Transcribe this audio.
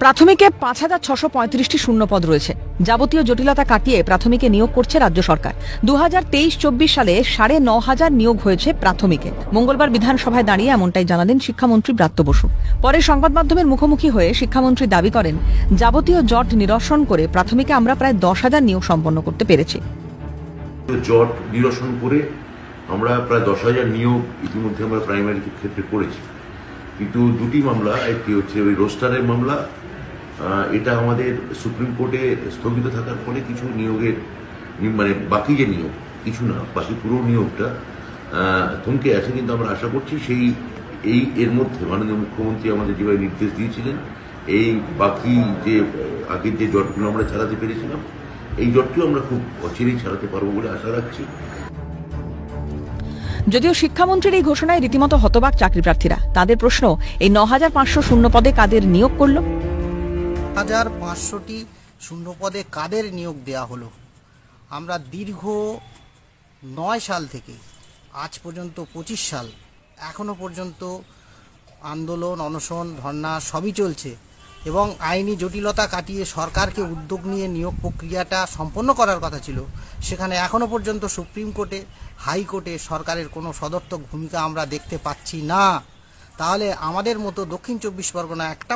প্রাথমিকে ৫,৬৩৫টি শূন্যপদ রয়েছে। যাবতীয় জটিলতা কাটিয়ে প্রাথমিকে নিয়োগ করছে রাজ্য সরকার। ২০২৩-২৪ সালে ৯,৫০০ নিয়োগ হয়েছে প্রাথমিকে। মঙ্গলবার বিধানসভায় দাঁড়িয়ে এমনটাই জানালেন শিক্ষামন্ত্রী ব্রাত্য বসু। পরে সংবাদ মাধ্যমের মুখোমুখি হয়ে শিক্ষামন্ত্রী দাবি করেন, যাবতীয় জট নিরসন করে প্রাথমিকে আমরা প্রায় ১০,০০০ নিয়োগ সম্পন্ন করতে পেরেছি। জট নিরসন করে আমরা প্রায় ১০,০০০ নিয়োগ ইতিমধ্যে আমরা প্রাইমারি ক্ষেত্রে করেছি। কিন্তু দুটি মামলা, একটি হচ্ছে ওই রোস্টারের মামলা, এটা আমাদের সুপ্রিম কোর্টে স্থগিত থাকার ফলে কিছু নিয়োগের মানে বাকি যে নিয়োগ, কিছু না বাকি পুরো নিয়োগটা থমকে আছে। কিন্তু আমরা আশা করছি এর মধ্যে মাননীয় মুখ্যমন্ত্রী আমাদের যেভাবে নির্দেশ দিয়েছিলেন, এই বাকি যে আগের যে জটগুলো আমরা ছাড়াতে পেরেছিলাম, এই জটটিও আমরা খুব অচিরেই ছাড়াতে পারবো বলে আশা রাখছি। যদিও শিক্ষামন্ত্রীর এই ঘোষণায় রীতিমতো হতবাক চাকরি প্রার্থীরা। তাদের প্রশ্ন, এই ৯,৫০০ শূন্য পদে কাদের নিয়োগ করল? ১,৫০০টি শূন্য পদে কাদের নিয়োগ দেয়া হলো? আমরা দীর্ঘ ৯ সাল থেকে আজ পর্যন্ত ২৫ সাল এখনো পর্যন্ত আন্দোলন, অনশন, ধর্ণা সবই চলছে এবং আইনি জটিলতা কাটিয়ে সরকারকে উদ্যোগ নিয়ে নিয়োগ প্রক্রিয়াটা সম্পন্ন করার কথা ছিল। সেখানে এখনো পর্যন্ত সুপ্রিম কোর্টে, হাইকোর্টে সরকারের কোনো সদর্থক ভূমিকা আমরা দেখতে পাচ্ছি না। তাহলে আমাদের মতো দক্ষিণ ২৪ পরগনা একটা